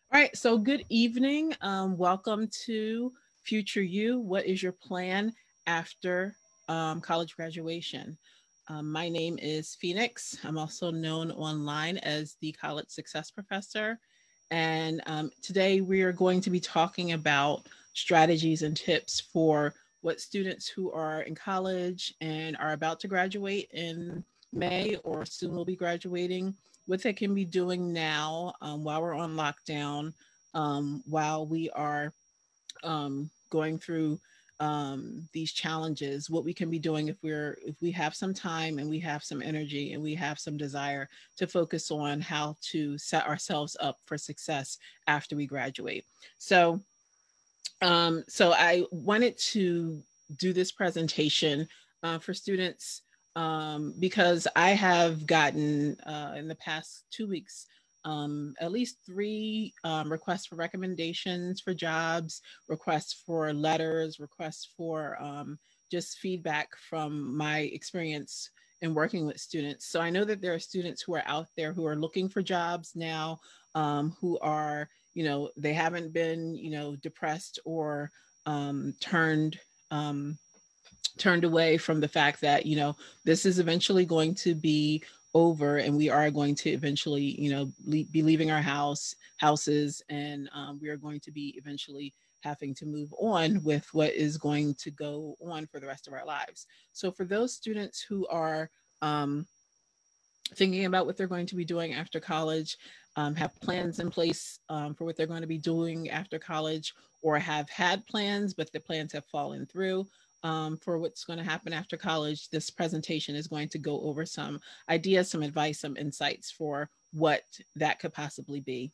All right, so good evening. Welcome to Future You. What is your plan after college graduation? My name is Phoenix. I'm also known online as the College Success Professor. And today we are going to be talking about strategies and tips for what students who are in college and are about to graduate in May or soon will be graduating, what they can be doing now while we're on lockdown, while we are going through these challenges, what we can be doing if we have some time and we have some energy and we have some desire to focus on how to set ourselves up for success after we graduate. So I wanted to do this presentation for students because I have gotten in the past 2 weeks at least three requests for recommendations for jobs, requests for letters, requests for just feedback from my experience in working with students. So I know that there are students who are out there who are looking for jobs now, who are, they haven't been, depressed or turned turned away from the fact that this is eventually going to be over and we are going to eventually be leaving our houses, and we are going to be eventually having to move on with what is going to go on for the rest of our lives. So for those students who are thinking about what they're going to be doing after college, have plans in place for what they're going to be doing after college, or have had plans, but the plans have fallen through for what's going to happen after college. This presentation is going to go over some ideas, some advice, some insights for what that could possibly be.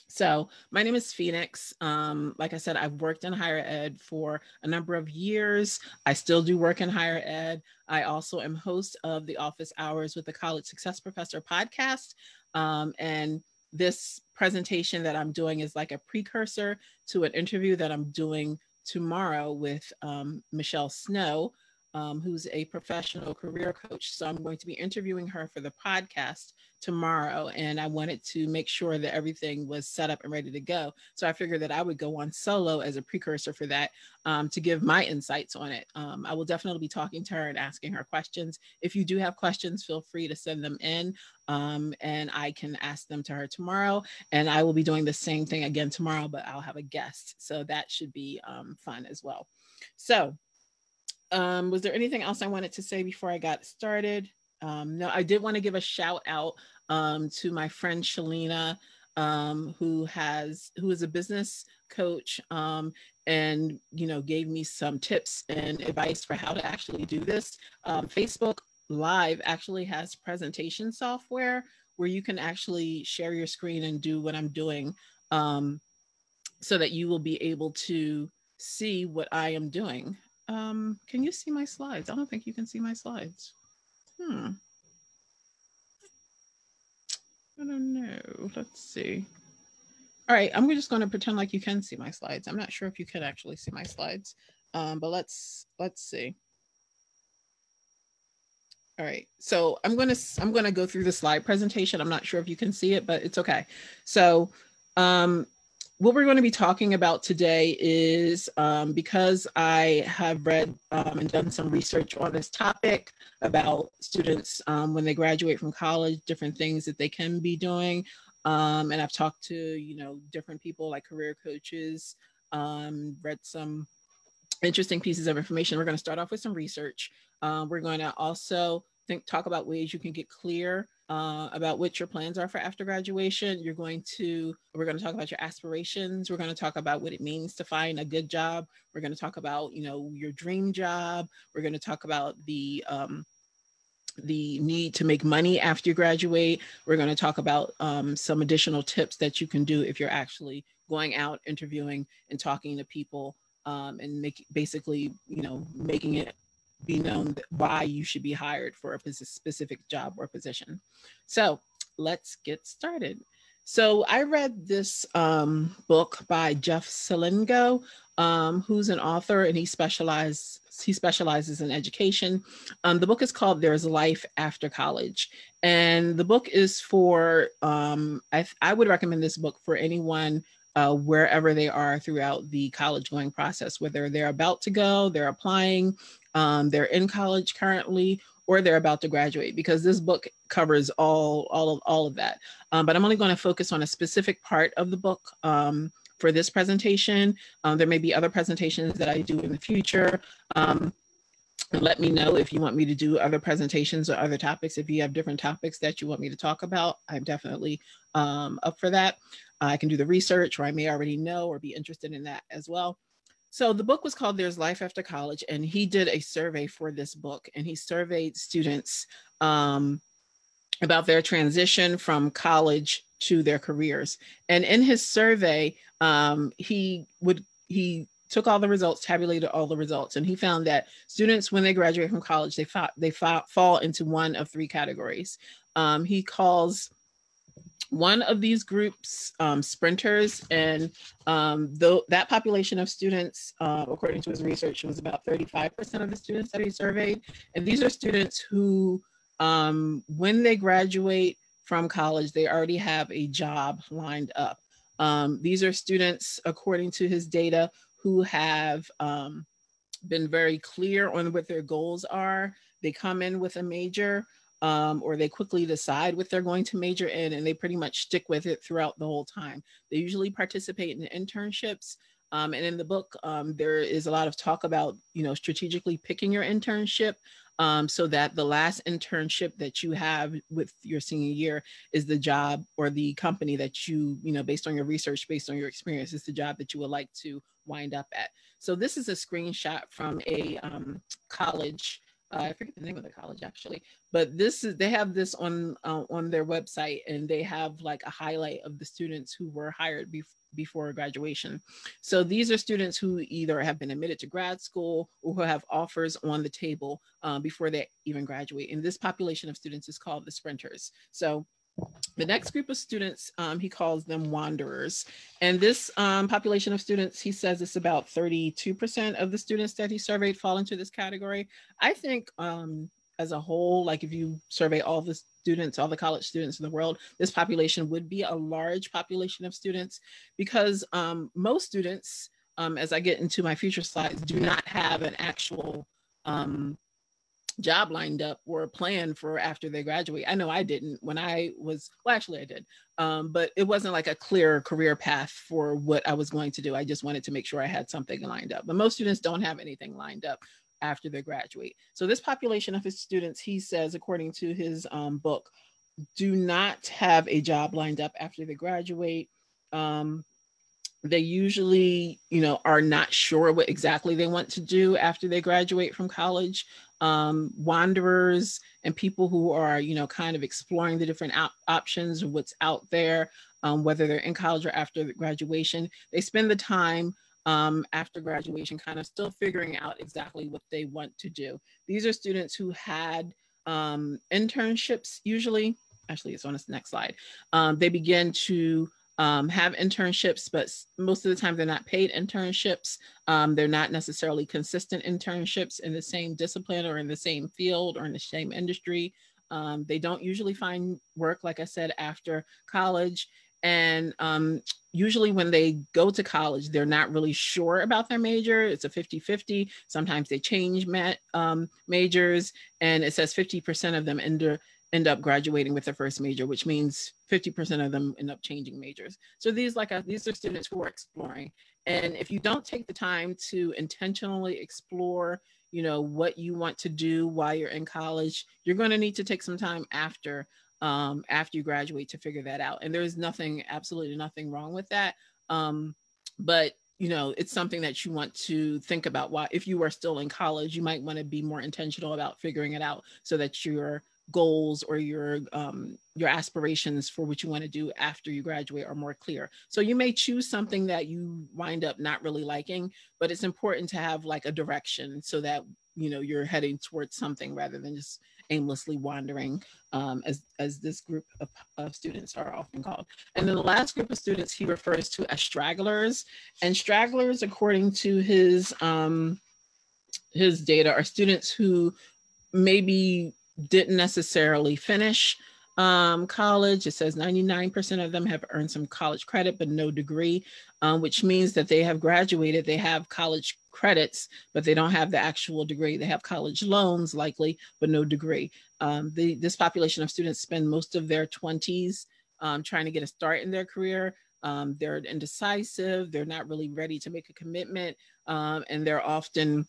So, my name is Phoenix. Like I said, I've worked in higher ed for a number of years. I still do work in higher ed. I also am host of the Office Hours with the College Success Professor podcast. And this presentation that I'm doing is like a precursor to an interview that I'm doing tomorrow with Michelle Snow, who's a professional career coach. So I'm going to be interviewing her for the podcast tomorrow. And I wanted to make sure that everything was set up and ready to go. So I figured that I would go on solo as a precursor for that, to give my insights on it. I will definitely be talking to her and asking her questions. If you do have questions, feel free to send them in, and I can ask them to her tomorrow. And I will be doing the same thing again tomorrow, but I'll have a guest. So that should be fun as well. So, was there anything else I wanted to say before I got started? No, I did want to give a shout out to my friend Shalina, who is a business coach, and gave me some tips and advice for how to actually do this. Facebook Live actually has presentation software where you can actually share your screen and do what I'm doing, um, so that you will be able to see what I am doing. Can you see my slides? I don't think you can see my slides. Hmm. I don't know. Let's see. All right, I'm just going to pretend like you can see my slides. I'm not sure if you can actually see my slides, but let's see. All right, so I'm gonna go through the slide presentation. I'm not sure if you can see it, but it's okay. So, um, what we're going to be talking about today is, because I have read and done some research on this topic about students when they graduate from college, different things that they can be doing, and I've talked to different people like career coaches, read some interesting pieces of information. We're going to start off with some research. We're going to also talk about ways you can get clear about what your plans are for after graduation. We're going to talk about your aspirations. We're going to talk about what it means to find a good job. We're going to talk about, your dream job. We're going to talk about the need to make money after you graduate. We're going to talk about some additional tips that you can do if you're actually going out interviewing and talking to people, and basically, making it be known why you should be hired for a specific job or position. So let's get started. So I read this book by Jeff Selingo, who's an author, and he specializes in education. The book is called "There's Life After College," and the book is for I would recommend this book for anyone. Wherever they are throughout the college going process, whether they're about to go, they're applying, they're in college currently, or they're about to graduate, because this book covers all of that. But I'm only going to focus on a specific part of the book for this presentation. There may be other presentations that I do in the future. And let me know if you want me to do other presentations or other topics. If you have different topics that you want me to talk about, I'm definitely up for that. I can do the research, or I may already know or be interested in that as well. So the book was called There's Life After College, and he did a survey for this book, and he surveyed students about their transition from college to their careers. And in his survey, he took all the results, tabulated all the results, and he found that students, when they graduate from college, they fall into one of three categories. He calls one of these groups sprinters, and that population of students, according to his research, was about 35% of the students that he surveyed. And these are students who, when they graduate from college, they already have a job lined up. These are students, according to his data, who have been very clear on what their goals are. They come in with a major, or they quickly decide what they're going to major in, and they pretty much stick with it throughout the whole time. They usually participate in internships. And in the book, there is a lot of talk about, strategically picking your internship, so that the last internship that you have with your senior year is the job or the company that you, based on your research, based on your experience, is the job that you would like to wind up at. So this is a screenshot from a college. I forget the name of the college actually, but they have this on their website, and they have like a highlight of the students who were hired before graduation. So these are students who either have been admitted to grad school or who have offers on the table before they even graduate. And this population of students is called the sprinters. So the next group of students, he calls them wanderers. And this population of students, he says it's about 32% of the students that he surveyed fall into this category. I think as a whole, like if you survey all the students, all the college students in the world, this population would be a large population of students, because most students, as I get into my future slides, do not have an actual job lined up or a plan for after they graduate. I know I didn't when I was, well, actually I did, but it wasn't like a clear career path for what I was going to do. I just wanted to make sure I had something lined up. But most students don't have anything lined up after they graduate. So this population of his students, he says, according to his book, do not have a job lined up after they graduate. They usually, are not sure what exactly they want to do after they graduate from college. Wanderers and people who are, kind of exploring the different options of what's out there, whether they're in college or after graduation, they spend the time after graduation kind of still figuring out exactly what they want to do. These are students who had internships usually. Actually, it's on this next slide. They begin to have internships, but most of the time they're not paid internships. They're not necessarily consistent internships in the same discipline or in the same field or in the same industry. They don't usually find work, like I said, after college. And usually when they go to college, they're not really sure about their major. It's a 50-50. Sometimes they change majors, and it says 50% of them end up graduating with their first major, which means 50% of them end up changing majors. So these are students who are exploring. And if you don't take the time to intentionally explore, what you want to do while you're in college, you're going to need to take some time after you graduate to figure that out. And there's absolutely nothing wrong with that. But it's something that you want to think about. Why, if you are still in college, you might want to be more intentional about figuring it out so that your goals or your aspirations for what you want to do after you graduate are more clear. So you may choose something that you wind up not really liking, but it's important to have like a direction so that you're heading towards something rather than just aimlessly wandering, as this group of students are often called. And then the last group of students he refers to as stragglers. And stragglers, according to his data, are students who maybe didn't necessarily finish college. It says 99% of them have earned some college credit, but no degree, which means that they have graduated, they have college credits, but they don't have the actual degree. They have college loans likely, but no degree. This population of students spend most of their 20s trying to get a start in their career. They're indecisive, they're not really ready to make a commitment, and they're often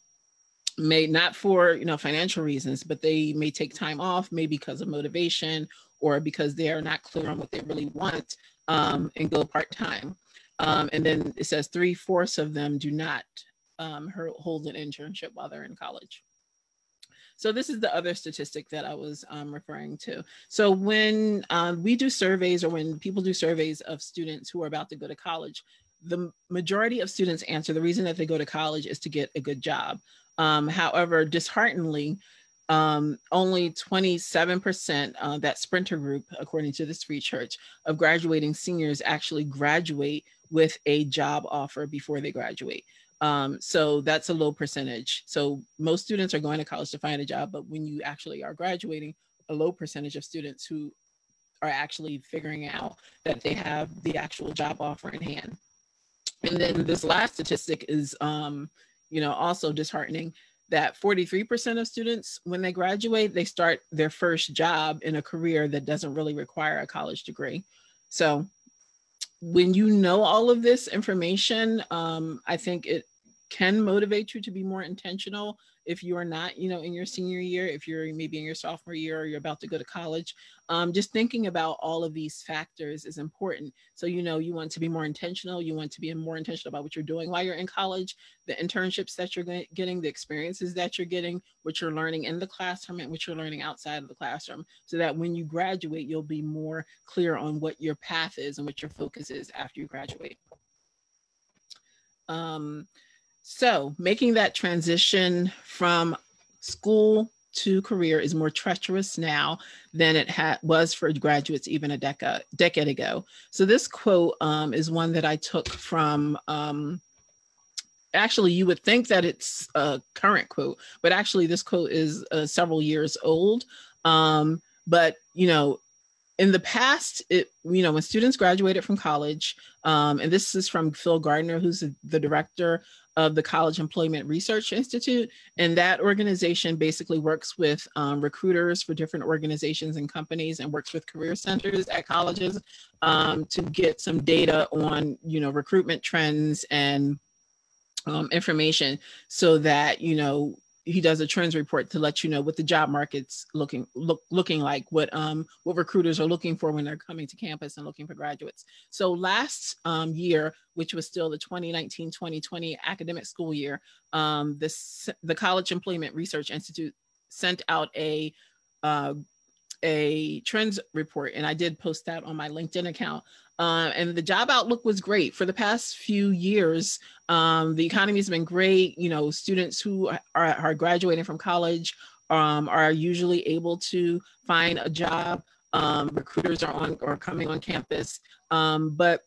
may not for financial reasons, but they may take time off, maybe because of motivation or because they are not clear on what they really want, and go part-time. And then it says 3/4 of them do not hold an internship while they're in college. So this is the other statistic that I was referring to. So when we do surveys, or when people do surveys of students who are about to go to college, the majority of students answer the reason that they go to college is to get a good job. However, dishearteningly, only 27%, that sprinter group, according to this research, of graduating seniors actually graduate with a job offer before they graduate. So that's a low percentage. So most students are going to college to find a job, but when you actually are graduating, a low percentage of students who are actually figuring out that they have the actual job offer in hand. And then this last statistic is, also disheartening, that 43% of students, when they graduate, they start their first job in a career that doesn't really require a college degree. So when you know all of this information, I think it can motivate you to be more intentional if you are not, in your senior year, if you're maybe in your sophomore year or you're about to go to college. Just thinking about all of these factors is important. So, you want to be more intentional. You want to be more intentional about what you're doing while you're in college, the internships that you're getting, the experiences that you're getting, what you're learning in the classroom and what you're learning outside of the classroom, so that when you graduate, you'll be more clear on what your path is and what your focus is after you graduate. So making that transition from school to career is more treacherous now than it was for graduates even a decade ago. So this quote is one that I took from, actually, you would think that it's a current quote, but actually this quote is several years old. But, in the past, when students graduated from college, and this is from Phil Gardner, who's the director of the College Employment Research Institute. And that organization basically works with recruiters for different organizations and companies, and works with career centers at colleges to get some data on, recruitment trends and information, so that, he does a trends report to let you know what the job market's looking like, what recruiters are looking for when they're coming to campus and looking for graduates. So last year, which was still the 2019-2020 academic school year, the College Employment Research Institute sent out a trends report, and I did post that on my LinkedIn account. And the job outlook was great for the past few years. The economy has been great. Students who are graduating from college are usually able to find a job. Recruiters are coming on campus, but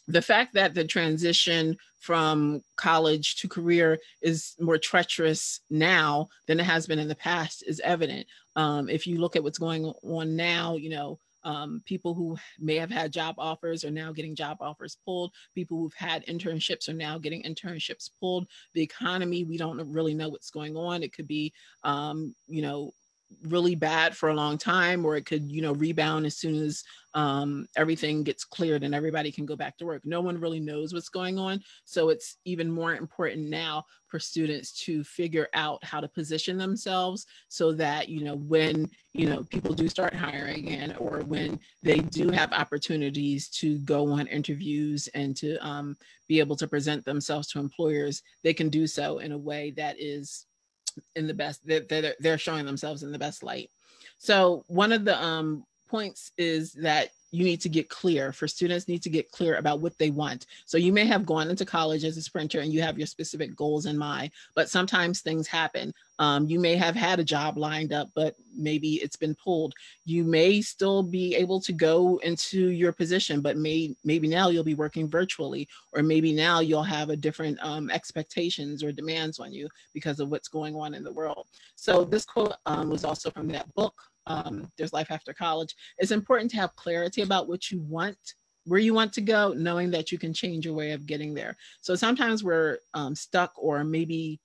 the fact that the transition from college to career is more treacherous now than it has been in the past is evident. If you look at what's going on now, people who may have had job offers are now getting job offers pulled. People who've had internships are now getting internships pulled. The economy, we don't really know what's going on. It could be, really bad for a long time, or it could, rebound as soon as everything gets cleared and everybody can go back to work. No one really knows what's going on. So it's even more important now for students to figure out how to position themselves, so that, when, people do start hiring again, or when they do have opportunities to go on interviews and to be able to present themselves to employers, they can do so in a way that is in the best, they're showing themselves in the best light. So one of the points is that you need to get clear. For students need to get clear about what they want. So you may have gone into college as a sprinter and you have your specific goals in mind, but sometimes things happen. You may have had a job lined up, but maybe it's been pulled. You may still be able to go into your position, but maybe now you'll be working virtually, or maybe now you'll have a different expectations or demands on you because of what's going on in the world. So this quote was also from that book, There's Life After College. It's important to have clarity about what you want, where you want to go, knowing that you can change your way of getting there. So sometimes we're stuck, or maybe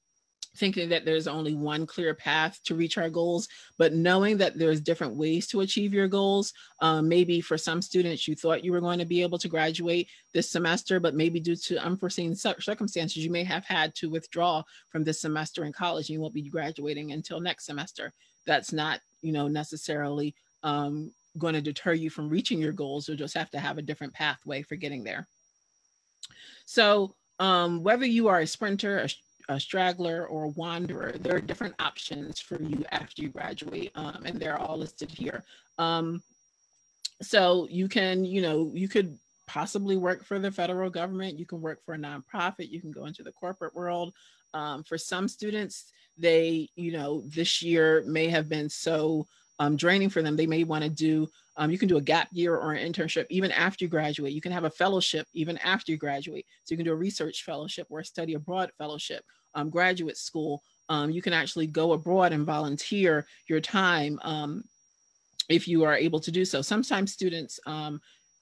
thinking that there's only one clear path to reach our goals, but knowing that there's different ways to achieve your goals. Maybe for some students, you thought you were going to be able to graduate this semester, but maybe due to unforeseen circumstances, you may have had to withdraw from this semester in college, and you won't be graduating until next semester. That's not, necessarily going to deter you from reaching your goals. You'll just have to have a different pathway for getting there. So whether you are a sprinter, a straggler, or a wanderer, there are different options for you after you graduate, and they're all listed here. So you can, you could possibly work for the federal government. You can work for a nonprofit. You can go into the corporate world. For some students, they, this year may have been so draining for them. They may want to do, you can do a gap year or an internship even after you graduate. You can have a fellowship even after you graduate. So you can do a research fellowship or a study abroad fellowship, graduate school. You can actually go abroad and volunteer your time if you are able to do so. Sometimes students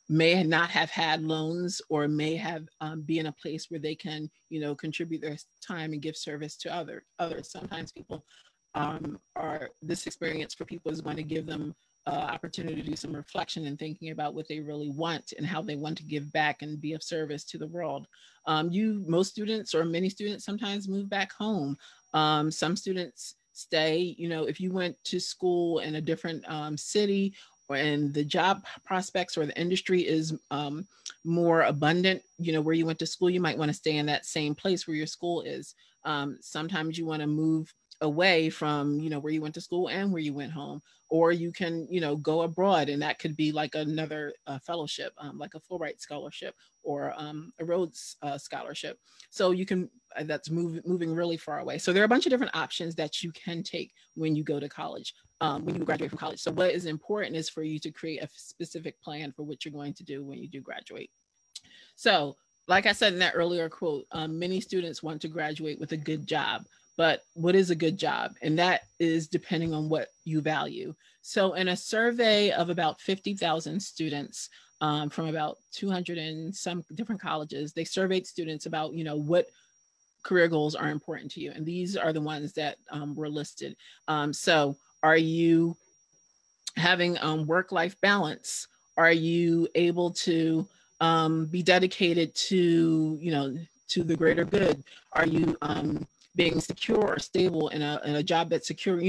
may not have had loans, or may have be in a place where they can, contribute their time and give service to others. Sometimes people this experience for people is going to give them opportunity to do some reflection and thinking about what they really want and how they want to give back and be of service to the world. Most students, or many students, sometimes move back home. Some students stay, if you went to school in a different city, and the job prospects or the industry is more abundant, where you went to school, you might want to stay in that same place where your school is. Sometimes you want to move away from, where you went to school and where you went home, or you can, go abroad, and that could be like another fellowship, like a Fulbright scholarship or a Rhodes scholarship. So you can, that's moving really far away. So there are a bunch of different options that you can take when you go to college, when you graduate from college. So what is important is for you to create a specific plan for what you're going to do when you do graduate. So like I said in that earlier quote, many students want to graduate with a good job. But what is a good job? And that is depending on what you value. So in a survey of about 50,000 students from about 200 and some different colleges, they surveyed students about, what career goals are important to you. And these are the ones that were listed. So are you having work-life balance? Are you able to be dedicated to, to the greater good? Are you being secure or stable in a job that's secure,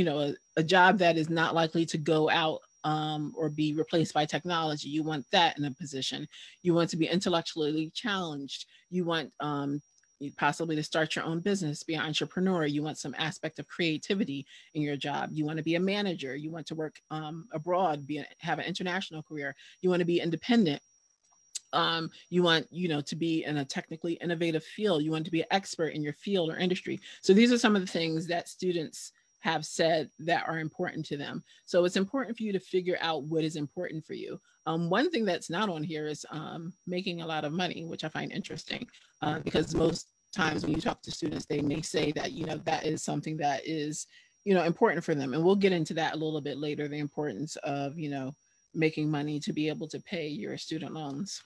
a job that is not likely to go out or be replaced by technology? You want that in a position. You want to be intellectually challenged. You want possibly to start your own business, be an entrepreneur. You want some aspect of creativity in your job. You want to be a manager. You want to work abroad, have an international career. You want to be independent. You want, to be in a technically innovative field. You want to be an expert in your field or industry. So these are some of the things that students have said that are important to them. So it's important for you to figure out what is important for you. One thing that's not on here is making a lot of money, which I find interesting because most times when you talk to students, they may say that, that is something that is, important for them. And we'll get into that a little bit later, the importance of, making money to be able to pay your student loans.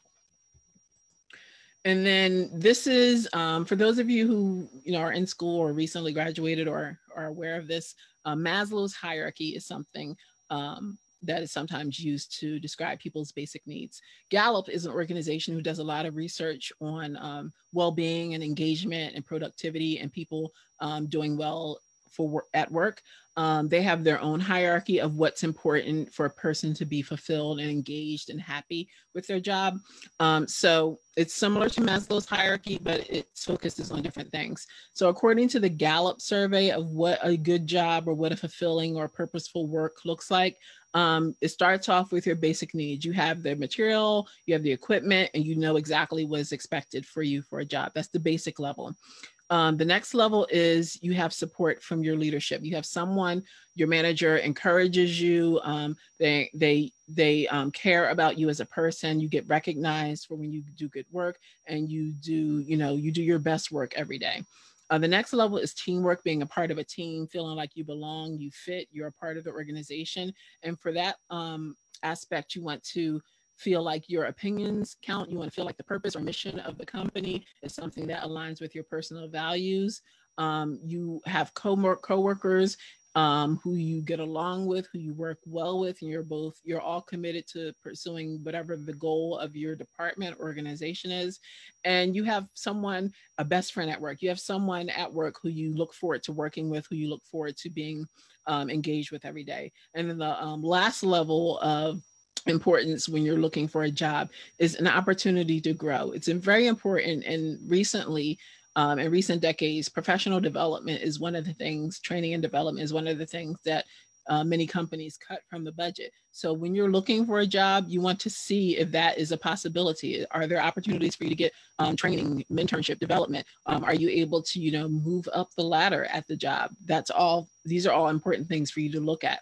And then this is, for those of you who, are in school or recently graduated or are aware of this, Maslow's hierarchy is something that is sometimes used to describe people's basic needs. Gallup is an organization who does a lot of research on well-being and engagement and productivity and people doing well at work. They have their own hierarchy of what's important for a person to be fulfilled and engaged and happy with their job. So it's similar to Maslow's hierarchy, but it focuses on different things. So according to the Gallup survey of what a good job or what a fulfilling or purposeful work looks like, It starts off with your basic needs. You have the material, you have the equipment, and you know exactly what is expected for you for a job. That's the basic level. The next level is you have support from your leadership. You have someone, your manager encourages you. They care about you as a person. You get recognized for when you do good work, and you do your best work every day. The next level is teamwork, being a part of a team, feeling like you belong, you fit, you're a part of the organization. And for that aspect, you want to feel like your opinions count. You want to feel like the purpose or mission of the company is something that aligns with your personal values. You have coworkers who you get along with, who you work well with, and you're all committed to pursuing whatever the goal of your department organization is. And you have someone, a best friend at work. You have someone at work who you look forward to working with, who you look forward to being engaged with every day. And then the last level of importance when you're looking for a job is an opportunity to grow. It's very important. And recently, in recent decades, professional development is one of the things, training and development is one of the things that many companies cut from the budget. So when you're looking for a job, you want to see if that is a possibility. Are there opportunities for you to get training, mentorship, development? Are you able to, move up the ladder at the job? These are all important things for you to look at.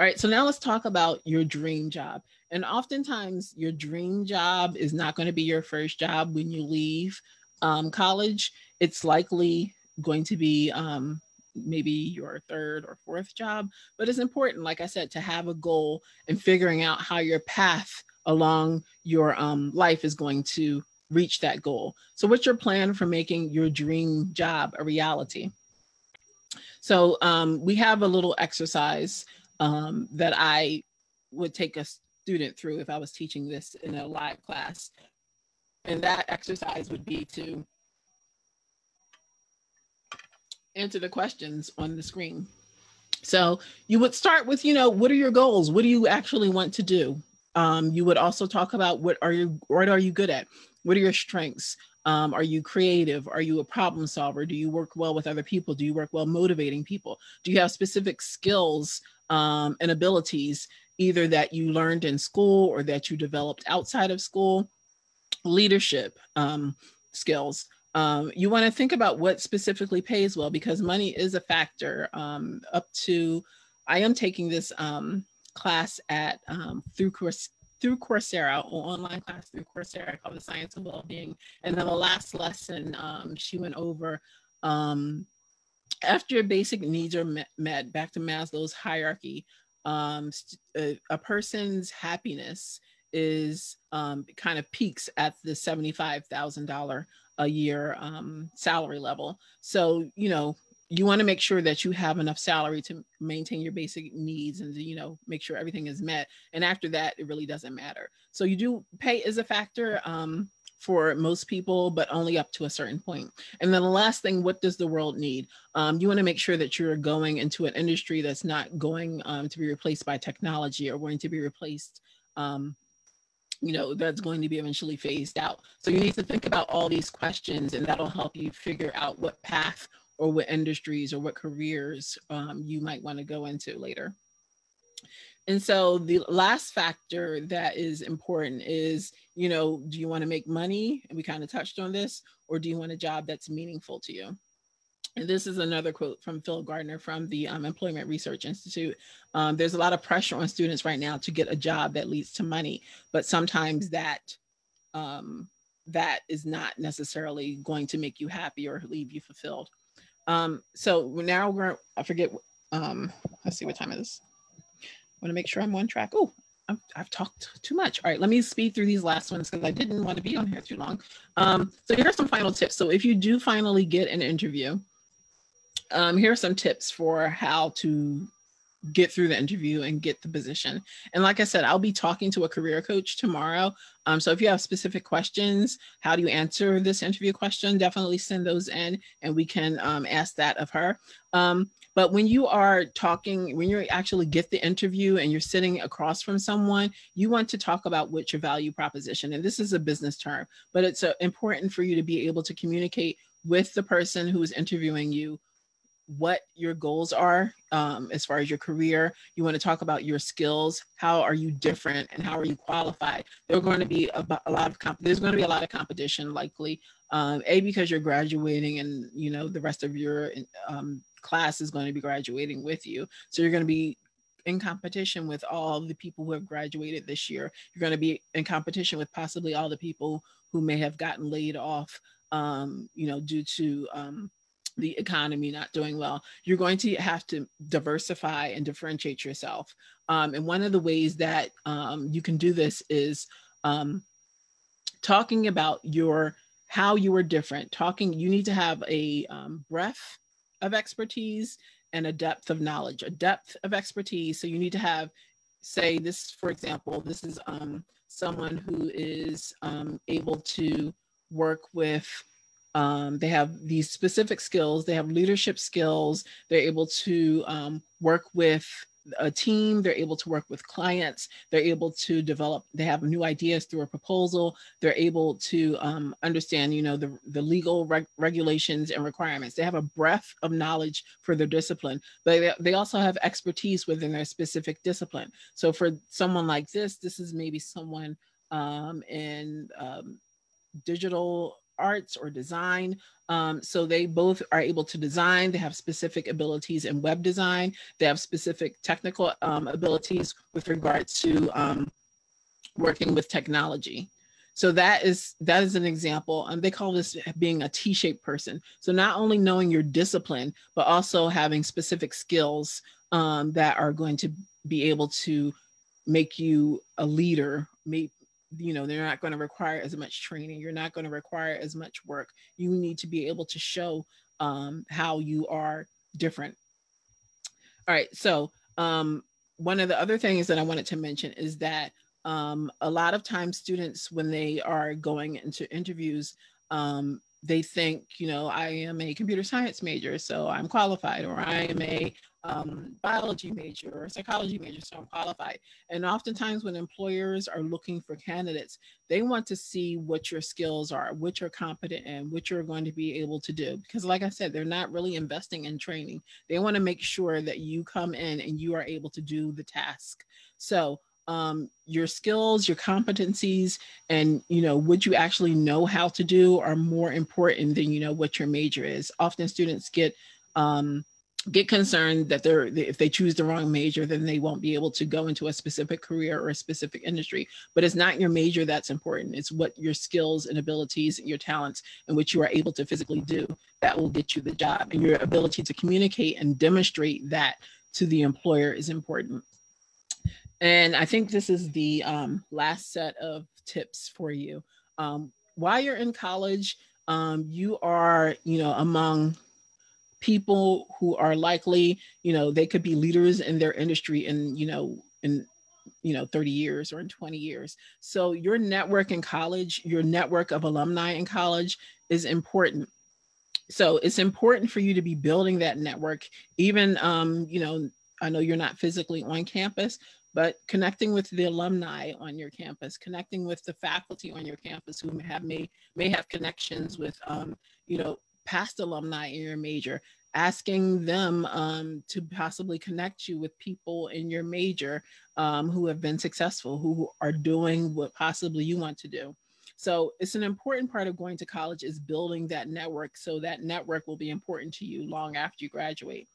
All right, so now let's talk about your dream job. And oftentimes your dream job is not going to be your first job when you leave college. It's likely going to be maybe your third or fourth job, but it's important, like I said, to have a goal and figuring out how your path along your life is going to reach that goal. So what's your plan for making your dream job a reality? So we have a little exercise that I would take a student through if I was teaching this in a live class. And that exercise would be to answer the questions on the screen. So you would start with, what are your goals? What do you actually want to do? You would also talk about what are you good at? What are your strengths? Are you creative? Are you a problem solver? Do you work well with other people? Do you work well motivating people? Do you have specific skills and abilities, either that you learned in school or that you developed outside of school? Leadership skills. You want to think about what specifically pays well, because money is a factor. I am taking this class at through Coursera, or online class through Coursera called The Science of Wellbeing. And then the last lesson, she went over after basic needs are met, back to Maslow's hierarchy, a person's happiness is kind of peaks at the $75,000 a year salary level. So, you want to make sure that you have enough salary to maintain your basic needs and to, make sure everything is met. And after that, it really doesn't matter. So pay is a factor for most people, but only up to a certain point. And then the last thing, what does the world need? You want to make sure that you're going into an industry that's not going to be replaced by technology, or going to be replaced that's going to be eventually phased out. So you need to think about all these questions, and that'll help you figure out what path or what industries or what careers you might want to go into later. And so the last factor that is important is, do you want to make money? And we kind of touched on this, or do you want a job that's meaningful to you? And this is another quote from Phil Gardner from the Employment Research Institute. There's a lot of pressure on students right now to get a job that leads to money, but sometimes that is not necessarily going to make you happy or leave you fulfilled. So now I forget, let's see what time it is. I want to make sure I'm on track. Oh, I've talked too much. All right, let me speed through these last ones because I didn't want to be on here too long. So here are some final tips. So if you do finally get an interview, here are some tips for how to get through the interview and get the position. And like I said, I'll be talking to a career coach tomorrow. So if you have specific questions, how do you answer this interview question, definitely send those in and we can ask that of her. But when you are talking, when you actually get the interview and you're sitting across from someone, you want to talk about what's your value proposition. And this is a business term, but it's important for you to be able to communicate with the person who is interviewing you what your goals are as far as your career. You want to talk about your skills. How are you different and how are you qualified? There are going to be there's going to be a lot of competition likely. Because you're graduating and the rest of your class is going to be graduating with you. So you're going to be in competition with all the people who have graduated this year. You're going to be in competition with possibly all the people who may have gotten laid off, due to the economy not doing well. You're going to have to diversify and differentiate yourself. And one of the ways that you can do this is talking about how you are different. You need to have a breadth of expertise and a depth of knowledge, a depth of expertise. So you need to have, say this, for example, this is someone who is able to work with, they have these specific skills, they have leadership skills, they're able to work with a team, they're able to work with clients, they're able to develop, they have new ideas through a proposal, they're able to understand, the legal regulations and requirements. They have a breadth of knowledge for their discipline, but they also have expertise within their specific discipline. So for someone like this is maybe someone in digital arts or design. So they both are able to design. They have specific abilities in web design. They have specific technical abilities with regard to working with technology. So that is an example. They call this being a T-shaped person. So not only knowing your discipline, but also having specific skills that are going to be able to make you a leader. They're not going to require as much training. You're not going to require as much work. You need to be able to show how you are different. All right. So one of the other things that I wanted to mention is that a lot of times students, when they are going into interviews, they think, I am a computer science major, so I'm qualified, or I am a biology major or psychology major, so I'm qualified. And oftentimes when employers are looking for candidates, they want to see what your skills are, what you're competent in, what you're going to be able to do. Because like I said, they're not really investing in training. They want to make sure that you come in and you are able to do the task. So your skills, your competencies, and what you actually know how to do are more important than what your major is. Often students get concerned that if they choose the wrong major, then they won't be able to go into a specific career or a specific industry. But it's not your major that's important. It's what your skills and abilities and your talents and what you are able to physically do that will get you the job. And your ability to communicate and demonstrate that to the employer is important. And I think this is the last set of tips for you. While you're in college, you are, among people who are likely, they could be leaders in their industry in 30 years or in 20 years. So your network in college, your network of alumni in college is important. So it's important for you to be building that network, even, I know you're not physically on campus, but connecting with the alumni on your campus, connecting with the faculty on your campus who may have connections with, past alumni in your major, asking them to possibly connect you with people in your major who have been successful, who are doing what possibly you want to do. So it's an important part of going to college is building that network. So that network will be important to you long after you graduate.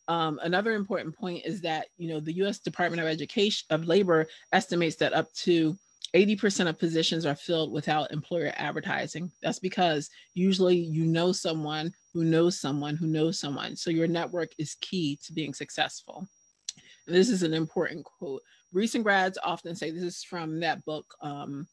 Another important point is that, the U.S. Department of Labor estimates that up to 80% of positions are filled without employer advertising. That's because usually you know someone who knows someone who knows someone. So your network is key to being successful. And this is an important quote. Recent grads often say, this is from that book,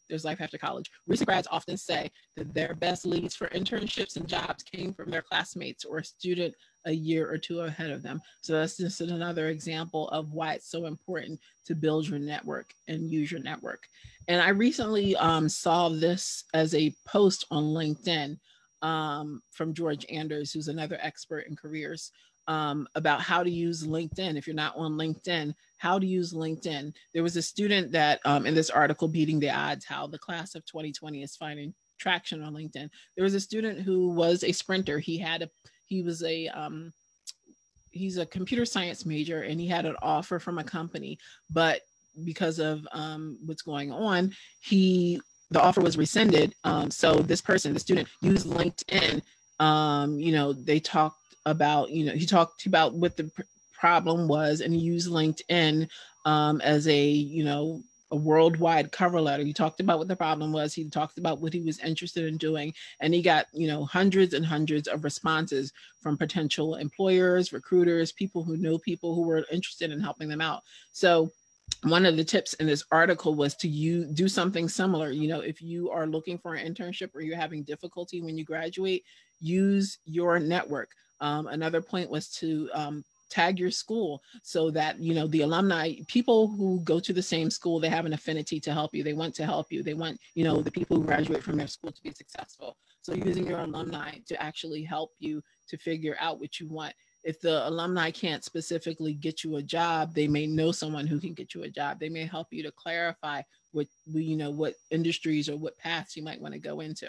There's Life After College. Recent grads often say that their best leads for internships and jobs came from their classmates or a student a year or two ahead of them. So that's just another example of why it's so important to build your network and use your network. And I recently saw this as a post on LinkedIn from George Anders, who's another expert in careers, about how to use LinkedIn. If you're not on LinkedIn, how to use LinkedIn. There was a student that in this article, Beating the Odds, how the class of 2020 is finding traction on LinkedIn. There was a student who was a sprinter. He was a he's a computer science major, and he had an offer from a company, but because of what's going on, the offer was rescinded. So this person, the student, used LinkedIn. They talked about, he talked about what the problem was, and he used LinkedIn as a worldwide cover letter. He talked about what the problem was. He talked about what he was interested in doing, and he got hundreds and hundreds of responses from potential employers, recruiters, people who know people who were interested in helping them out. So one of the tips in this article was to do something similar. If you are looking for an internship or you're having difficulty when you graduate, use your network. Another point was to tag your school, so that the alumni, people who go to the same school, they have an affinity to help you. They want to help you. They want the people who graduate from their school to be successful. So using your alumni to actually help you to figure out what you want. If the alumni can't specifically get you a job, they may know someone who can get you a job. They may help you to clarify what industries or what paths you might want to go into.